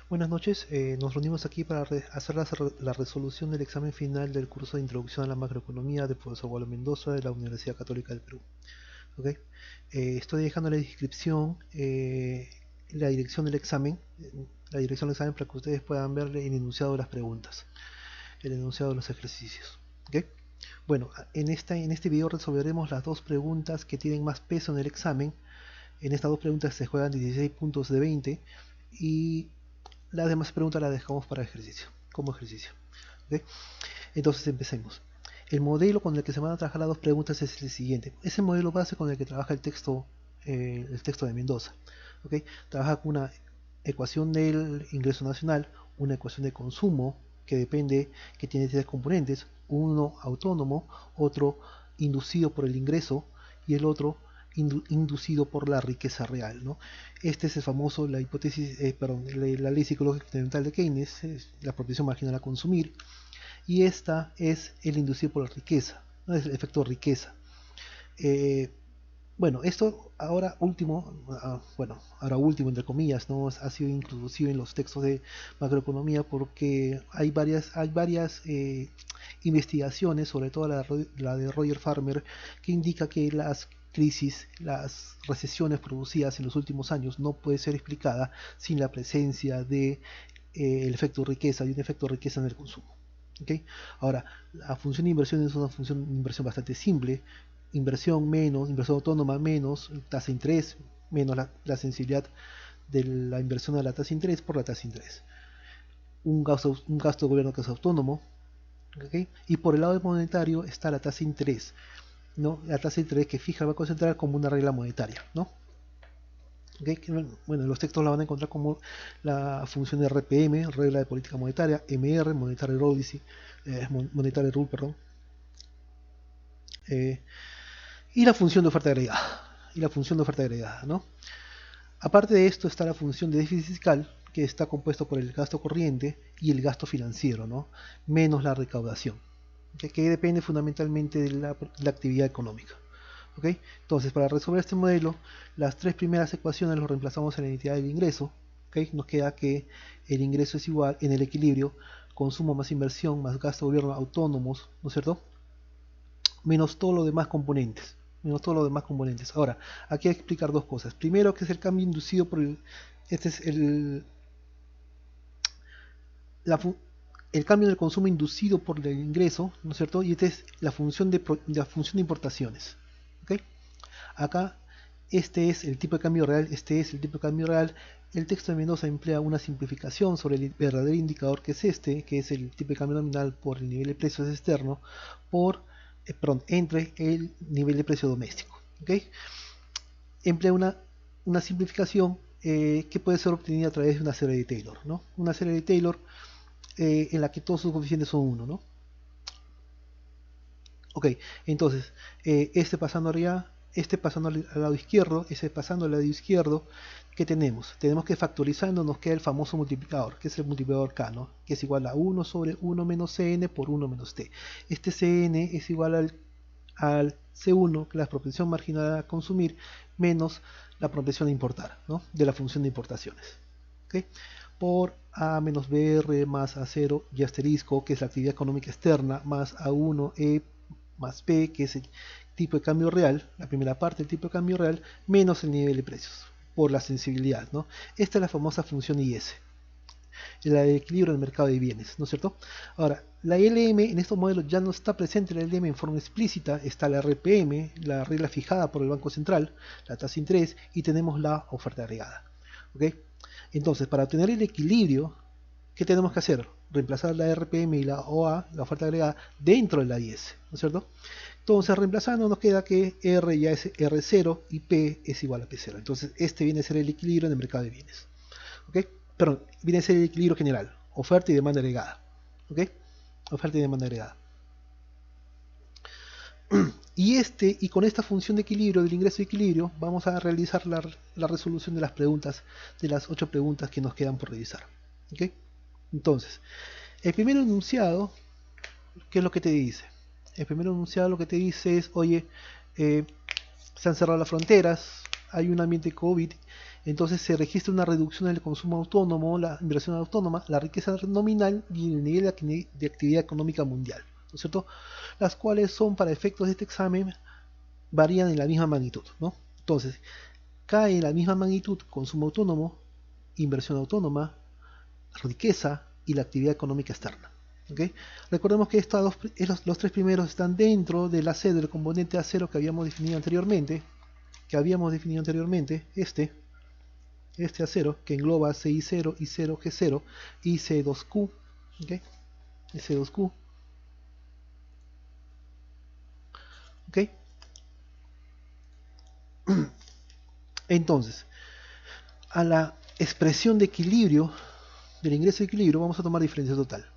Buenas noches, nos reunimos aquí para hacer la resolución del examen final del curso de Introducción a la Macroeconomía del profesor Waldo Mendoza de la Universidad Católica del Perú. ¿Ok? Estoy dejando en la descripción la dirección del examen, para que ustedes puedan ver el enunciado de las preguntas, el enunciado de los ejercicios. ¿Ok? Bueno, en este video resolveremos las dos preguntas que tienen más peso en el examen. En estas dos preguntas se juegan 16 puntos de 20 y las demás preguntas las dejamos para ejercicio, como ejercicio. ¿Okay? Entonces empecemos. El modelo con el que se van a trabajar las dos preguntas es el siguiente. Es el modelo base con el que trabaja el texto de Mendoza. ¿Okay? Trabaja con una ecuación del ingreso nacional, una ecuación de consumo que depende, que tiene tres componentes, uno autónomo, otro inducido por el ingreso y el otro inducido por la riqueza real, ¿no? Este es el famoso, la hipótesis, la ley psicológica experimental de Keynes, es la propensión marginal a consumir, y esta es el inducido por la riqueza, ¿no? Es el efecto riqueza. Eh, bueno, esto ahora último entre comillas, ¿no? Ha sido introducido en los textos de macroeconomía porque hay varias investigaciones, sobre todo la de Roger Farmer, que indica que las recesiones producidas en los últimos años no puede ser explicada sin la presencia de el efecto riqueza y un efecto riqueza en el consumo. ¿Okay? Ahora, la función de inversión es una función de inversión bastante simple. Inversión autónoma menos tasa de interés, menos la sensibilidad de la inversión a la tasa de interés por la tasa de interés. Un gasto de gobierno que es autónomo. ¿Okay? Y por el lado monetario está la tasa de interés, ¿no? La tasa de interés que fija el Banco Central como una regla monetaria, ¿no? ¿Okay? Bueno, los textos la van a encontrar como la función de RPM, regla de política monetaria, MR, monetary rule, perdón, eh, y la función de oferta agregada. ¿No? Aparte de esto está la función de déficit fiscal, que está compuesto por el gasto corriente y el gasto financiero, ¿no? Menos la recaudación, que depende fundamentalmente de la actividad económica. ¿Okay? Entonces, para resolver este modelo, las tres primeras ecuaciones los reemplazamos en la identidad del ingreso. ¿Okay? Nos queda que el ingreso es igual en el equilibrio consumo más inversión más gasto de gobierno autónomos, ¿no es cierto? Menos todo lo demás componentes. Ahora, aquí hay que explicar dos cosas. Primero, que es el cambio inducido por este es la, el cambio del consumo inducido por el ingreso, ¿no es cierto? Y esta es la función de importaciones. ¿Okay? Acá, este es el tipo de cambio real. El texto de Mendoza emplea una simplificación sobre el verdadero indicador que es el tipo de cambio nominal por el nivel de precios externo, entre el nivel de precio doméstico. ¿Okay? Emplea una simplificación que puede ser obtenida a través de una serie de Taylor, ¿no? Una serie de Taylor en la que todos sus coeficientes son 1, ¿no? Ok, entonces, pasando al lado izquierdo, pasando al lado izquierdo, ¿qué tenemos? Tenemos que factorizando nos queda el famoso multiplicador, que es el multiplicador K, ¿no? Que es igual a 1 sobre 1 menos Cn por 1 menos T. Este Cn es igual al C1, que es la propensión marginal a consumir, menos la propensión a importar, ¿no? De la función de importaciones. ¿Okay? Por A menos BR más A0 y asterisco, que es la actividad económica externa, más A1E más P, que es el tipo de cambio real, la primera parte del tipo de cambio real, menos el nivel de precios, por la sensibilidad, ¿no? Esta es la famosa función IS, el equilibrio del mercado de bienes, ¿no es cierto? Ahora, la LM en estos modelos ya no está presente la LM en forma explícita, está la RPM, la regla fijada por el Banco Central, la tasa de interés, y tenemos la oferta agregada. ¿Okay? Entonces, para obtener el equilibrio, ¿qué tenemos que hacer? Reemplazar la RPM y la OA, la oferta agregada, dentro de la IS, ¿no es cierto? Entonces, reemplazando nos queda que R ya es R0 y P es igual a P0. Entonces, este viene a ser el equilibrio en el mercado de bienes. ¿Ok? Perdón, viene a ser el equilibrio general, oferta y demanda agregada. ¿Ok? Oferta y demanda agregada. Y con esta función de equilibrio, del ingreso de equilibrio, vamos a realizar la resolución de las preguntas, de las 8 preguntas que nos quedan por revisar. ¿Ok? Entonces, el primer enunciado, ¿qué es lo que te dice? El primer enunciado lo que te dice es, oye, se han cerrado las fronteras, hay un ambiente COVID, entonces se registra una reducción en el consumo autónomo, la inversión autónoma, la riqueza nominal y el nivel de actividad económica mundial, ¿no es cierto? Las cuales son, para efectos de este examen, varían en la misma magnitud, ¿no? Entonces, cae en la misma magnitud consumo autónomo, inversión autónoma, riqueza y la actividad económica externa. ¿Okay? Recordemos que los tres primeros están dentro del AC, del componente A0 que habíamos definido anteriormente, este A0 que engloba CI0, I0, G0 y C2Q, ¿okay? C2Q, ¿okay? Entonces, a la expresión de equilibrio del ingreso de equilibrio vamos a tomar diferencia total.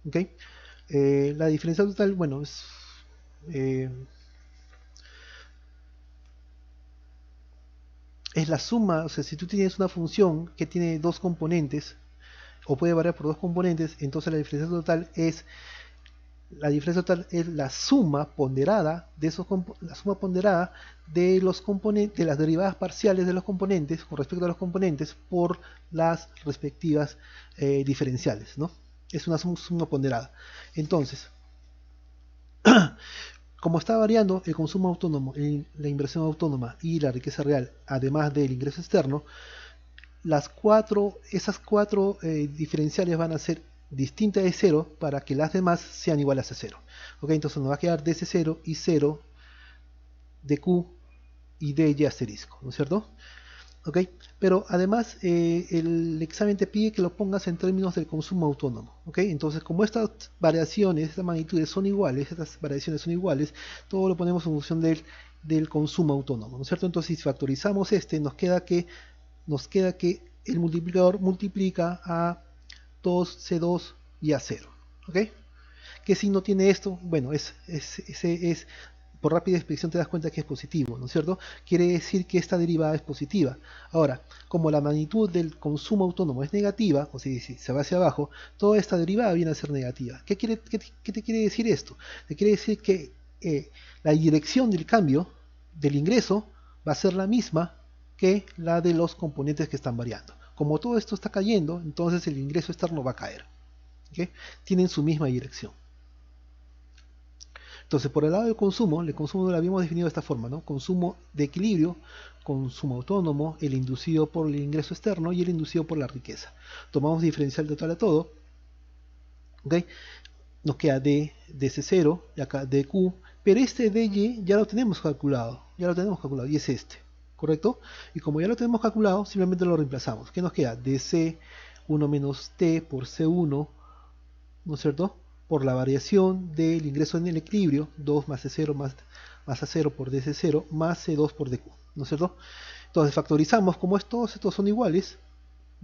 ¿Okay? La diferencia total, bueno, es la suma, o sea, si tú tienes una función que tiene dos componentes, o puede variar por dos componentes, entonces la diferencia total es la suma ponderada de los componentes, de las derivadas parciales de los componentes con respecto a los componentes por las respectivas diferenciales, ¿no? Es una suma ponderada. Entonces, como está variando el consumo autónomo, la inversión autónoma y la riqueza real, además del ingreso externo, esas cuatro diferenciales van a ser distintas de 0 para que las demás sean iguales a 0. ¿Ok? Entonces nos va a quedar DC0 y 0, DQ y DY asterisco, ¿no es cierto? ¿Ok? Pero además el examen te pide que lo pongas en términos del consumo autónomo. ¿Ok? Entonces, como estas variaciones, estas magnitudes son iguales, todo lo ponemos en función del consumo autónomo, ¿no es cierto? Entonces, si factorizamos nos queda que el multiplicador multiplica a 2C2 y a 0. ¿Ok? ¿Qué signo tiene esto? Bueno, por rápida expresión te das cuenta que es positivo, ¿no es cierto? Quiere decir que esta derivada es positiva. Ahora, como la magnitud del consumo autónomo es negativa, o sea, si se va hacia abajo, toda esta derivada viene a ser negativa. ¿Qué te quiere decir esto? Te quiere decir que la dirección del cambio del ingreso va a ser la misma que la de los componentes que están variando. Como todo esto está cayendo, entonces el ingreso externo va a caer. ¿Okay? Tienen su misma dirección. Entonces, por el lado del consumo, el consumo lo habíamos definido de esta forma, ¿no? Consumo de equilibrio, consumo autónomo, el inducido por el ingreso externo y el inducido por la riqueza. Tomamos diferencial total a todo, ¿ok? Nos queda DC0 y acá DQ, pero este DY ya lo tenemos calculado, y es este, ¿correcto? Y como ya lo tenemos calculado, simplemente lo reemplazamos. ¿Qué nos queda? DC1 menos T por C1, ¿no es cierto? Por la variación del ingreso en el equilibrio, 2 más C0 más A0 por DC0 más C2 por DQ, ¿no es cierto? Entonces factorizamos, como todos estos son iguales,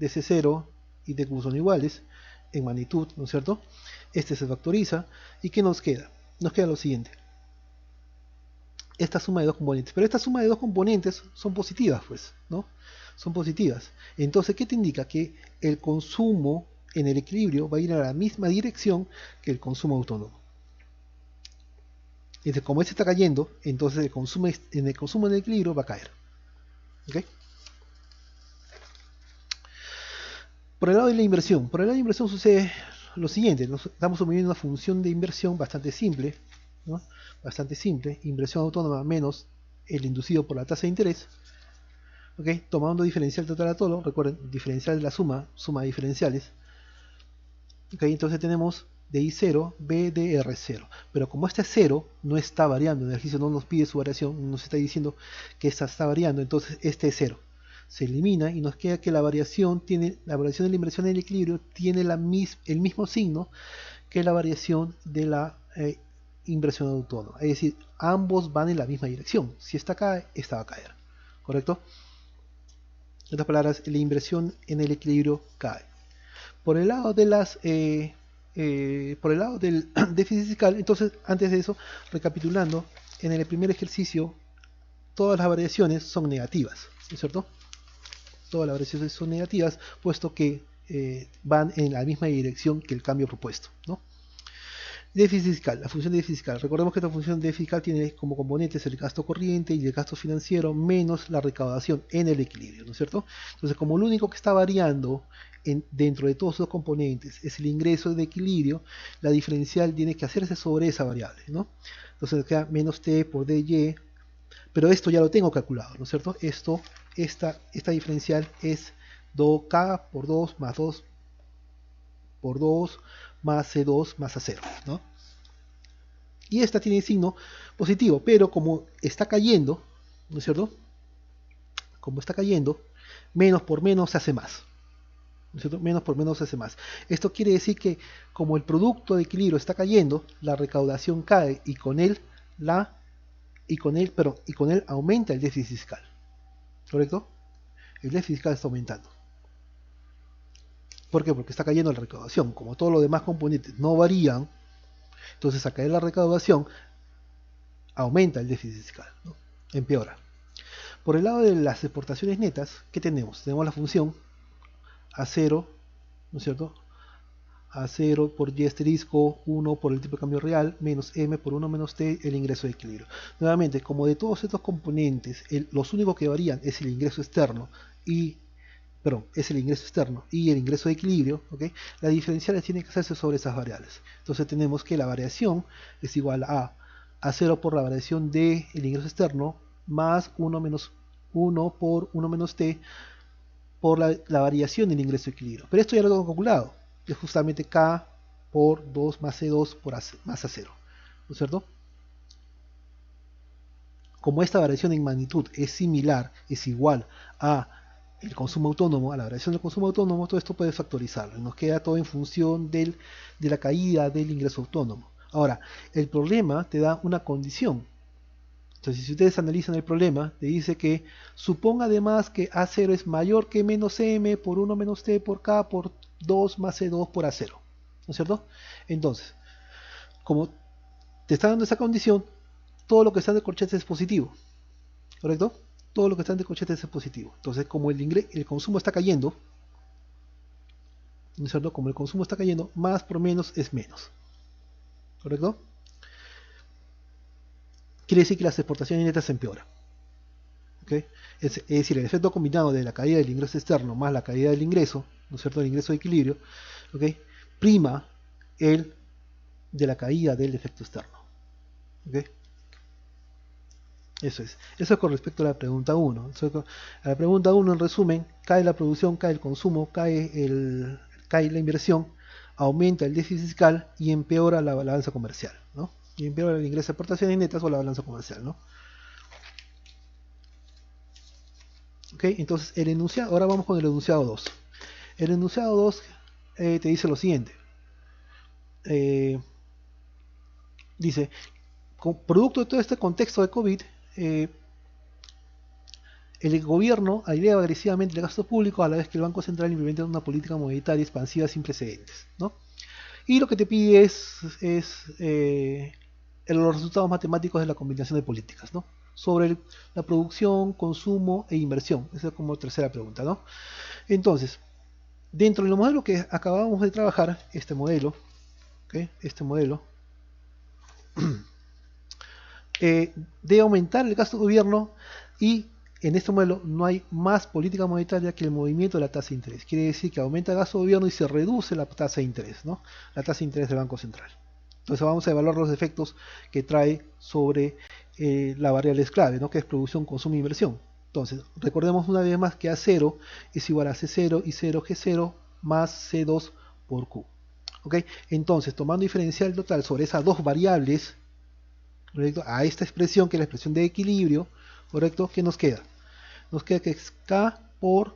DC0 y DQ son iguales en magnitud, ¿no es cierto? Este se factoriza, ¿y qué nos queda? Nos queda lo siguiente, esta suma de dos componentes, pero esta suma de dos componentes son positivas, pues, ¿no? Son positivas. Entonces, ¿qué te indica? Que el consumo en el equilibrio va a ir a la misma dirección que el consumo autónomo. Entonces, como este está cayendo, entonces el consumo en el equilibrio va a caer. ¿Okay? Por el lado de la inversión, sucede lo siguiente: estamos subiendo una función de inversión bastante simple, ¿no? Inversión autónoma menos el inducido por la tasa de interés. ¿Okay? Tomando diferencial total a todo, recuerden, diferencial de la suma de diferenciales. ¿Okay? Entonces tenemos DI0, BDR0. Pero como este 0 no está variando, el ejercicio no nos pide su variación, nos está diciendo que esta está variando, entonces este es 0. Se elimina y nos queda que la variación de la inversión en el equilibrio tiene el mismo signo que la variación de la inversión autónoma. Es decir, ambos van en la misma dirección. Si esta cae, esta va a caer. ¿Correcto? En otras palabras, la inversión en el equilibrio cae. Por el lado de por el lado del déficit fiscal, entonces, antes de eso, recapitulando, en el primer ejercicio, todas las variaciones son negativas, ¿no es cierto? Todas las variaciones son negativas, puesto que van en la misma dirección que el cambio propuesto, ¿no? Déficit fiscal, la función de déficit fiscal. Recordemos que esta función de déficit fiscal tiene como componentes el gasto corriente y el gasto financiero menos la recaudación en el equilibrio, ¿no es cierto? Entonces, como lo único que está variando dentro de todos esos componentes es el ingreso de equilibrio, la diferencial tiene que hacerse sobre esa variable, ¿no? Entonces queda menos t por dy, pero esto ya lo tengo calculado, ¿no es cierto? Esta diferencial es do k por 2 más 2 por 2 más C2 más A0, ¿no? Y esta tiene signo positivo, pero como está cayendo, ¿no es cierto? Como está cayendo, menos por menos se hace más, ¿no es cierto? Menos por menos se hace más. Esto quiere decir que como el producto de equilibrio está cayendo, la recaudación cae y con él aumenta el déficit fiscal, ¿correcto? El déficit fiscal está aumentando. ¿Por qué? Porque está cayendo la recaudación. Como todos los demás componentes no varían, entonces al caer la recaudación aumenta el déficit fiscal, ¿no? Empeora. Por el lado de las exportaciones netas, ¿qué tenemos? Tenemos la función A0, ¿no es cierto? A0 por y asterisco 1 por el tipo de cambio real menos m por 1 menos t el ingreso de equilibrio. Nuevamente, como de todos estos componentes, los únicos que varían es el ingreso externo y el ingreso de equilibrio, ¿okay? Las diferenciales tienen que hacerse sobre esas variables. Entonces tenemos que la variación es igual a A0 por la variación del ingreso externo más 1 menos 1 por 1 menos t por la variación del ingreso de equilibrio. Pero esto ya lo tengo calculado. Es justamente K por 2 más C2 por más A0. ¿No es cierto? Como esta variación en magnitud es similar, es igual a el consumo autónomo, a la variación del consumo autónomo, todo esto puede factorizarlo. Nos queda todo en función de la caída del ingreso autónomo. Ahora, el problema te da una condición. Entonces, si ustedes analizan el problema, te dice que suponga además que A0 es mayor que menos M por 1 menos T por K por 2 más C2 por A0. ¿No es cierto? Entonces, como te está dando esa condición, todo lo que está en el corchete es positivo. ¿Correcto? Todo lo que está en el corchete es positivo. Entonces, como el consumo está cayendo, ¿no es cierto? Como el consumo está cayendo, más por menos es menos. ¿Correcto? Quiere decir que las exportaciones netas se empeoran. ¿Okay? Es decir, el efecto combinado de la caída del ingreso externo más la caída del ingreso, ¿no es cierto? El ingreso de equilibrio, ¿okay? Prima el de la caída del efecto externo. ¿Okay? Eso es con respecto a la pregunta 1. A la pregunta 1, en resumen, cae la producción, cae el consumo, cae la inversión, aumenta el déficit fiscal y empeora la balanza comercial, ¿no? Y empeora el ingreso de exportaciones netas o la balanza comercial, ¿no? Ok, entonces el enunciado, ahora vamos con el enunciado 2. El enunciado 2 te dice lo siguiente. Dice, producto de todo este contexto de COVID, el gobierno eleva agresivamente el gasto público a la vez que el Banco Central implementa una política monetaria expansiva sin precedentes, ¿no? Y lo que te pide es los resultados matemáticos de la combinación de políticas, ¿no? Sobre la producción, consumo e inversión. Esa es como tercera pregunta, ¿no? Entonces, dentro del modelo que acabamos de trabajar, este modelo, ¿okay? Este modelo, debe aumentar el gasto de gobierno y en este modelo no hay más política monetaria que el movimiento de la tasa de interés. Quiere decir que aumenta el gasto de gobierno y se reduce la tasa de interés, ¿no? La tasa de interés del Banco Central. Entonces vamos a evaluar los efectos que trae sobre la variable clave, ¿no? Que es producción, consumo e inversión. Entonces, recordemos una vez más que A0 es igual a C0 y 0G0 más C2 por Q. ¿Ok? Entonces, tomando diferencial total sobre esas dos variables, ¿correcto? A esta expresión, que es la expresión de equilibrio, ¿correcto? ¿Qué nos queda? Nos queda que es K por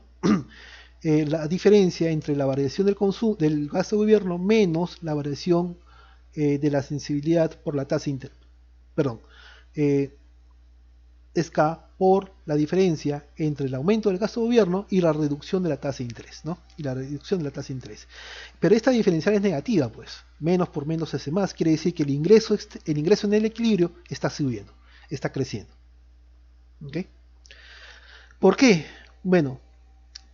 la diferencia entre la variación del consumo, del gasto de gobierno menos la variación de la sensibilidad por la tasa interna. Perdón. Es K por la diferencia entre el aumento del gasto de gobierno y la reducción de la tasa de interés, ¿no? Y la reducción de la tasa de interés. Pero esta diferencial es negativa, pues. Menos por menos hace más. Quiere decir que el ingreso en el equilibrio está subiendo, está creciendo. ¿Ok? ¿Por qué? Bueno,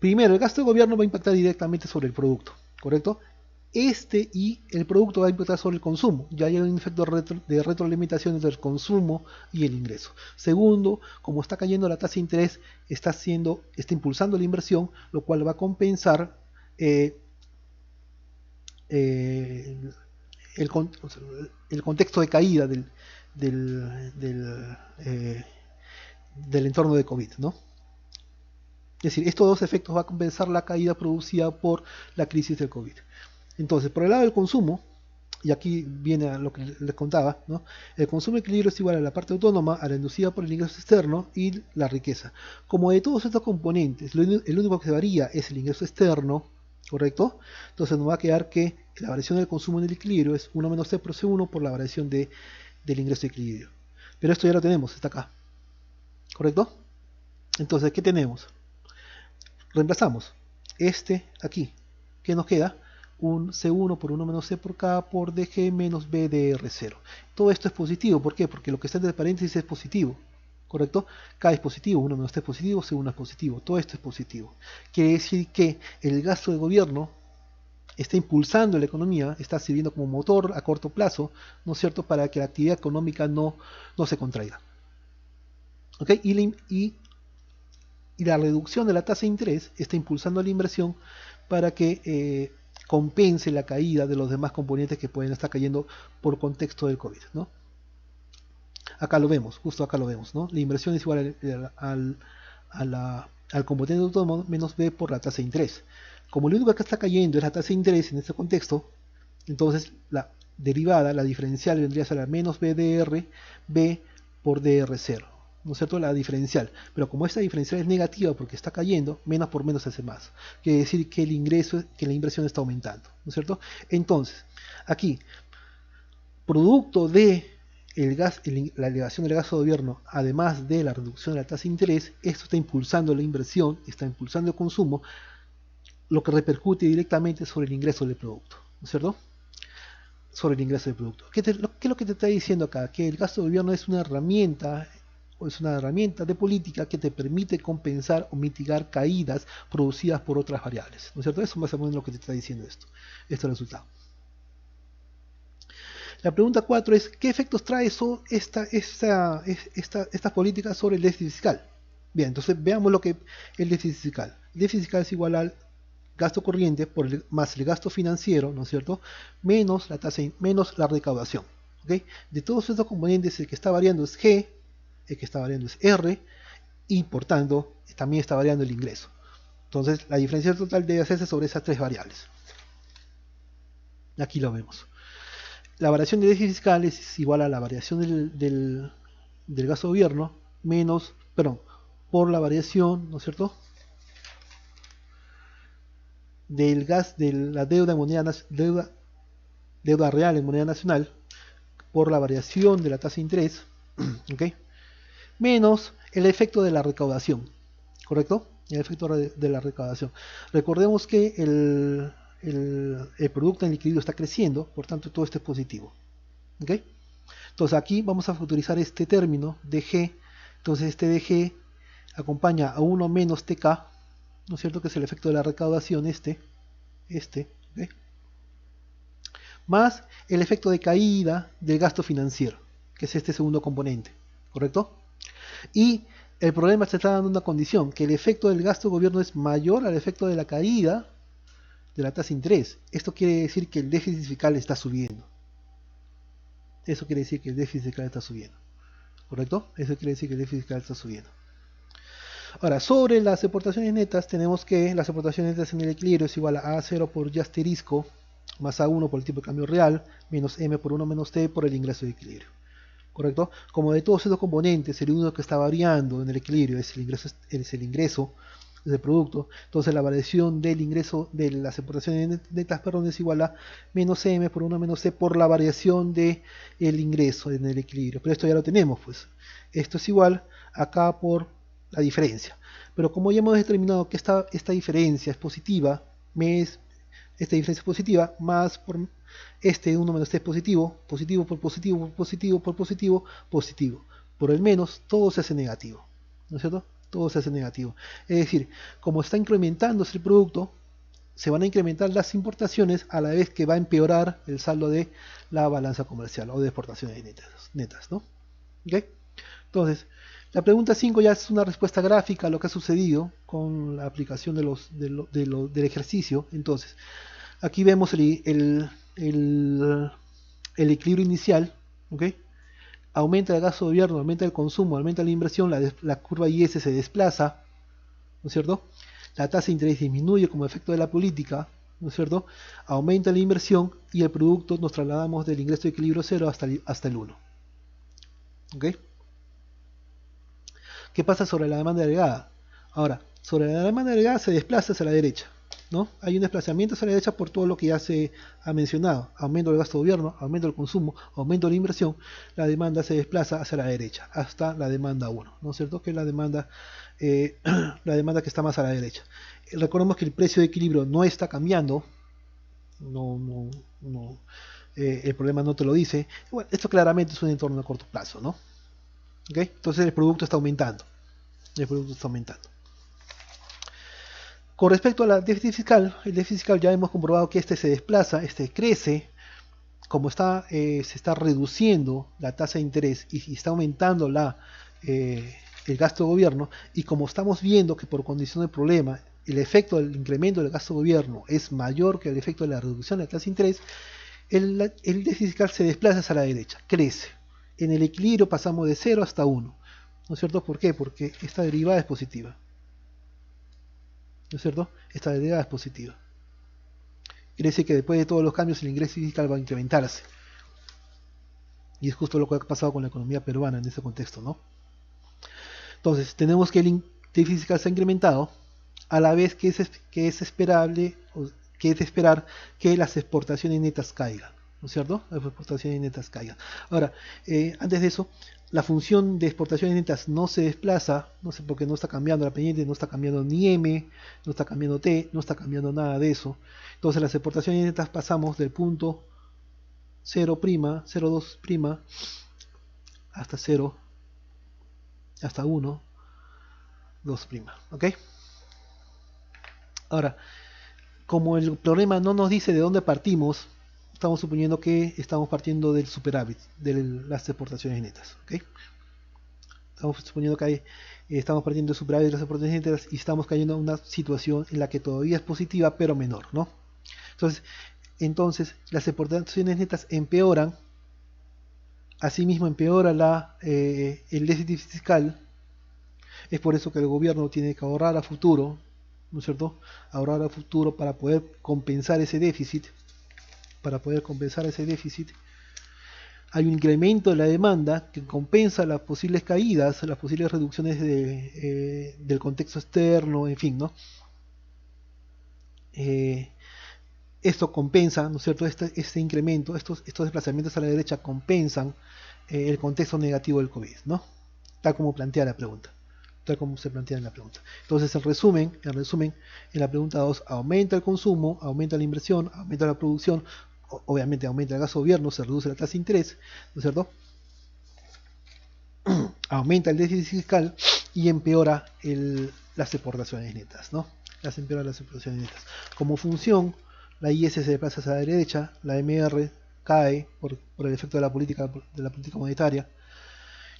primero, el gasto de gobierno va a impactar directamente sobre el producto, ¿correcto? y el producto va a impactar sobre el consumo. Ya hay un efecto de retroalimentación entre el consumo y el ingreso. Segundo, como está cayendo la tasa de interés, está impulsando la inversión, lo cual va a compensar el contexto de caída del, del, eh, del entorno de COVID, ¿no? Es decir, estos dos efectos van a compensar la caída producida por la crisis del COVID. Entonces, por el lado del consumo, y aquí viene a lo que les contaba, ¿no? El consumo equilibrio es igual a la parte autónoma, a la inducida por el ingreso externo y la riqueza. Como de todos estos componentes, el único que varía es el ingreso externo, ¿correcto? Entonces nos va a quedar que la variación del consumo en el equilibrio es 1 menos T por C1 por la variación del ingreso de equilibrio. Pero esto ya lo tenemos, está acá, ¿correcto? Entonces, ¿qué tenemos? Reemplazamos aquí. ¿Qué nos queda? Un C1 por 1 menos C por K por DG menos BDR0. Todo esto es positivo. ¿Por qué? Porque lo que está entre paréntesis es positivo. ¿Correcto? K es positivo, 1 menos T es positivo, C1 es positivo. Todo esto es positivo. Quiere decir que el gasto del gobierno está impulsando la economía, está sirviendo como motor a corto plazo, ¿no es cierto?, para que la actividad económica no se contraiga. ¿Ok? Y la reducción de la tasa de interés está impulsando la inversión para que compense la caída de los demás componentes que pueden estar cayendo por contexto del COVID, ¿no? Acá lo vemos, justo acá lo vemos, ¿no? La inversión es igual al componente autónomo menos B por la tasa de interés. Como lo único que está cayendo es la tasa de interés en este contexto, entonces la derivada, la diferencial vendría a ser la menos BDR B por DR0. ¿No es cierto? La diferencial. Pero como esta diferencial es negativa porque está cayendo, menos por menos hace más. Quiere decir que la inversión está aumentando. ¿No es cierto? Entonces, aquí, producto de la elevación del gasto de gobierno, además de la reducción de la tasa de interés, esto está impulsando la inversión, está impulsando el consumo, lo que repercute directamente sobre el ingreso del producto. ¿No es cierto? Sobre el ingreso del producto. ¿Qué es lo que te está diciendo acá? Que el gasto de gobierno es una herramienta de política que te permite compensar o mitigar caídas producidas por otras variables, ¿no es cierto? Eso más o menos lo que te está diciendo este resultado. La pregunta 4 es, ¿qué efectos trae estas políticas sobre el déficit fiscal? Bien, entonces veamos lo que el déficit fiscal. El déficit fiscal es igual al gasto corriente más el gasto financiero, ¿no es cierto? Menos la recaudación. ¿Okay? De todos estos componentes, el que está variando es G, el que está variando es R, y por tanto también está variando el ingreso. Entonces la diferencia total debe hacerse sobre esas tres variables. Aquí lo vemos. La variación de déficit fiscal es igual a la variación del gasto de gobierno por la variación, ¿no es cierto?, de la deuda real en moneda nacional por la variación de la tasa de interés, ¿okay?, menos el efecto de la recaudación, ¿correcto? El efecto de la recaudación. Recordemos que el producto en equilibrio está creciendo, por tanto todo esto es positivo. ¿Okay? Entonces aquí vamos a futurizar este término dg. Entonces este dg acompaña a 1 menos tk, ¿no es cierto?, que es el efecto de la recaudación, ¿okay?, más el efecto de caída del gasto financiero, que es este segundo componente, ¿correcto? Y el problema se está dando una condición, que el efecto del gasto del gobierno es mayor al efecto de la caída de la tasa de interés. Esto quiere decir que el déficit fiscal está subiendo. Eso quiere decir que el déficit fiscal está subiendo. ¿Correcto? Eso quiere decir que el déficit fiscal está subiendo. Ahora, sobre las aportaciones netas, tenemos que las aportaciones netas en el equilibrio es igual a A0 por y asterisco más A1 por el tipo de cambio real, menos M por 1 menos T por el ingreso de equilibrio. ¿Correcto? Como de todos estos componentes, el único que está variando en el equilibrio es el ingreso del producto, entonces la variación del ingreso de las aportaciones netas, es igual a menos M por 1 menos T por la variación del ingreso en el equilibrio. Pero esto ya lo tenemos, pues. Esto es igual acá por la diferencia. Pero como ya hemos determinado que esta diferencia es positiva, esta diferencia es positiva, más por este 1 menos T es positivo, positivo por positivo por positivo por positivo, positivo. Por el menos, todo se hace negativo. ¿No es cierto? Todo se hace negativo. Es decir, como está incrementándose el producto, se van a incrementar las importaciones a la vez que va a empeorar el saldo de la balanza comercial o de exportaciones netas, ¿no? ¿Ok? Entonces, la pregunta 5 ya es una respuesta gráfica a lo que ha sucedido con la aplicación del ejercicio. Entonces, aquí vemos el equilibrio inicial, ¿ok? Aumenta el gasto de gobierno, aumenta el consumo, aumenta la inversión, la curva IS se desplaza, ¿no es cierto? La tasa de interés disminuye como efecto de la política, ¿no es cierto? Aumenta la inversión y el producto nos trasladamos del ingreso de equilibrio cero hasta el 1. ¿Ok? ¿Qué pasa sobre la demanda agregada? Ahora, sobre la demanda agregada se desplaza hacia la derecha, ¿no? Hay un desplazamiento hacia la derecha por todo lo que ya se ha mencionado. Aumento del gasto de gobierno, aumento del consumo, aumento de la inversión. La demanda se desplaza hacia la derecha, hasta la demanda 1, ¿no es cierto? Que es la demanda, la demanda que está más a la derecha. Recordemos que el precio de equilibrio no está cambiando. No, el problema no te lo dice. Bueno, esto claramente es un entorno a corto plazo, ¿no? ¿Okay? Entonces el producto está aumentando. El producto está aumentando. Con respecto al déficit fiscal, el déficit fiscal ya hemos comprobado que este se desplaza, este crece, como se está reduciendo la tasa de interés y está aumentando el gasto de gobierno, y como estamos viendo que por condición del problema el efecto del incremento del gasto de gobierno es mayor que el efecto de la reducción de la tasa de interés, el déficit fiscal se desplaza hacia la derecha, crece. En el equilibrio pasamos de 0 hasta 1. ¿No es cierto? ¿Por qué? Porque esta derivada es positiva. ¿No es cierto? Esta derivada es positiva. Quiere decir que después de todos los cambios el ingreso fiscal va a incrementarse. Y es justo lo que ha pasado con la economía peruana en ese contexto, ¿no? Entonces, tenemos que el déficit fiscal se ha incrementado, a la vez que es esperable, que es de esperar que las exportaciones netas caigan, ¿no es cierto? Las exportaciones netas caigan. Ahora, antes de eso, la función de exportaciones netas no se desplaza, no sé, porque no está cambiando la pendiente, no está cambiando ni M, no está cambiando T, no está cambiando nada de eso. Entonces las exportaciones netas pasamos del punto 0', 0,2', hasta 0, hasta 1, 2', ¿ok? Ahora, como el problema no nos dice de dónde partimos, estamos suponiendo que estamos partiendo del superávit, de las exportaciones netas, ¿ok? Estamos suponiendo que estamos partiendo del superávit de las exportaciones netas y estamos cayendo en una situación en la que todavía es positiva, pero menor, ¿no? Entonces las exportaciones netas empeoran, asimismo empeora el déficit fiscal. Es por eso que el gobierno tiene que ahorrar a futuro, ¿no es cierto? Ahorrar a futuro para poder compensar ese déficit. Hay un incremento de la demanda que compensa las posibles caídas, las posibles reducciones del contexto externo, en fin, ¿no? Esto compensa, ¿no es cierto? Este incremento, estos desplazamientos a la derecha compensan el contexto negativo del COVID, ¿no? Tal como plantea la pregunta. Tal como se plantea en la pregunta. Entonces, en resumen, en la pregunta 2, aumenta el consumo, aumenta la inversión, aumenta la producción, obviamente aumenta el gasto de gobierno, se reduce la tasa de interés, ¿no es cierto? Aumenta el déficit fiscal y empeora las exportaciones netas, ¿no? Empeora las exportaciones netas. Como función, la IS se desplaza hacia la derecha, la MR cae por el efecto de la política monetaria.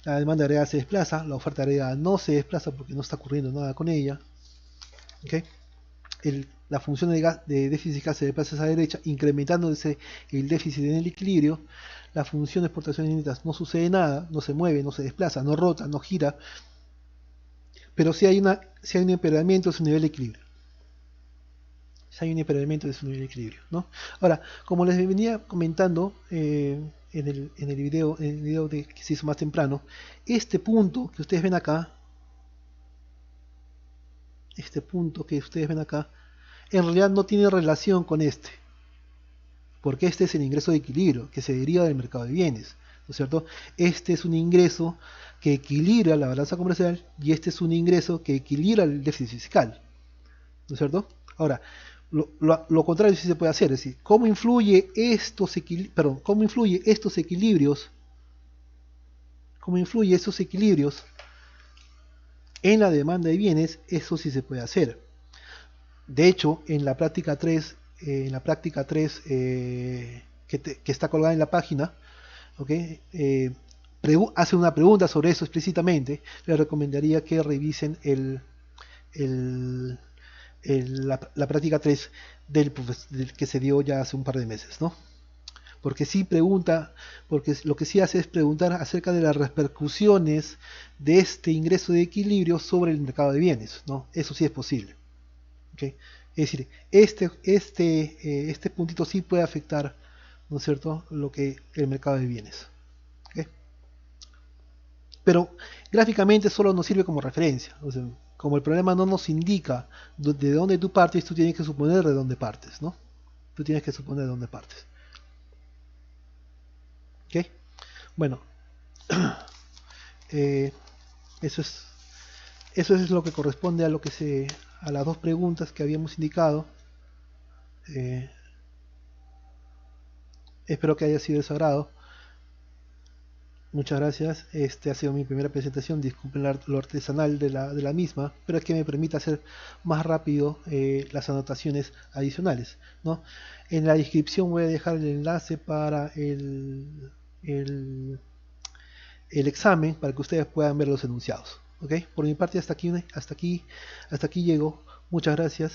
La demanda agregada se desplaza, la oferta agregada no se desplaza porque no está ocurriendo nada con ella. ¿Okay? La función de déficit fiscal se desplaza hacia la derecha, incrementándose el déficit en el equilibrio. La función de exportaciones netas no sucede nada, no se mueve, no se desplaza, no rota, no gira. Pero sí hay un empeoramiento de su nivel de equilibrio. ¿No? Ahora, como les venía comentando en el video que se hizo más temprano, este punto que ustedes ven acá, en realidad no tiene relación con este, porque este es el ingreso de equilibrio que se deriva del mercado de bienes, ¿no es cierto? Este es un ingreso que equilibra la balanza comercial y este es un ingreso que equilibra el déficit fiscal, ¿no es cierto? Ahora, lo contrario sí se puede hacer, es decir, ¿cómo influye estos equilibrios en la demanda de bienes? Eso sí se puede hacer. De hecho, en la práctica 3, que está colgada en la página, ¿ok? Hace una pregunta sobre eso explícitamente. Les recomendaría que revisen el- la práctica 3 del que se dio ya hace un par de meses, ¿no? Porque sí pregunta, porque lo que sí hace es preguntar acerca de las repercusiones de este ingreso de equilibrio sobre el mercado de bienes, ¿no? Eso sí es posible, ¿ok? Es decir, este puntito sí puede afectar, ¿no es cierto?, lo que el mercado de bienes, ¿ok? Pero gráficamente solo nos sirve como referencia. O sea, como el problema no nos indica de dónde tú partes, tú tienes que suponer de dónde partes, ¿no? Tú tienes que suponer de dónde partes. ¿Ok? Bueno, eh, eso es eso es lo que corresponde a a las dos preguntas que habíamos indicado. Eh, Espero que haya sido de su agrado. Muchas gracias. Este ha sido mi primera presentación. Disculpen lo artesanal de la misma, pero es que me permite hacer más rápido las anotaciones adicionales, ¿no? En la descripción voy a dejar el enlace para el, el examen para que ustedes puedan ver los enunciados. ¿Ok? Por mi parte hasta aquí llego. Muchas gracias.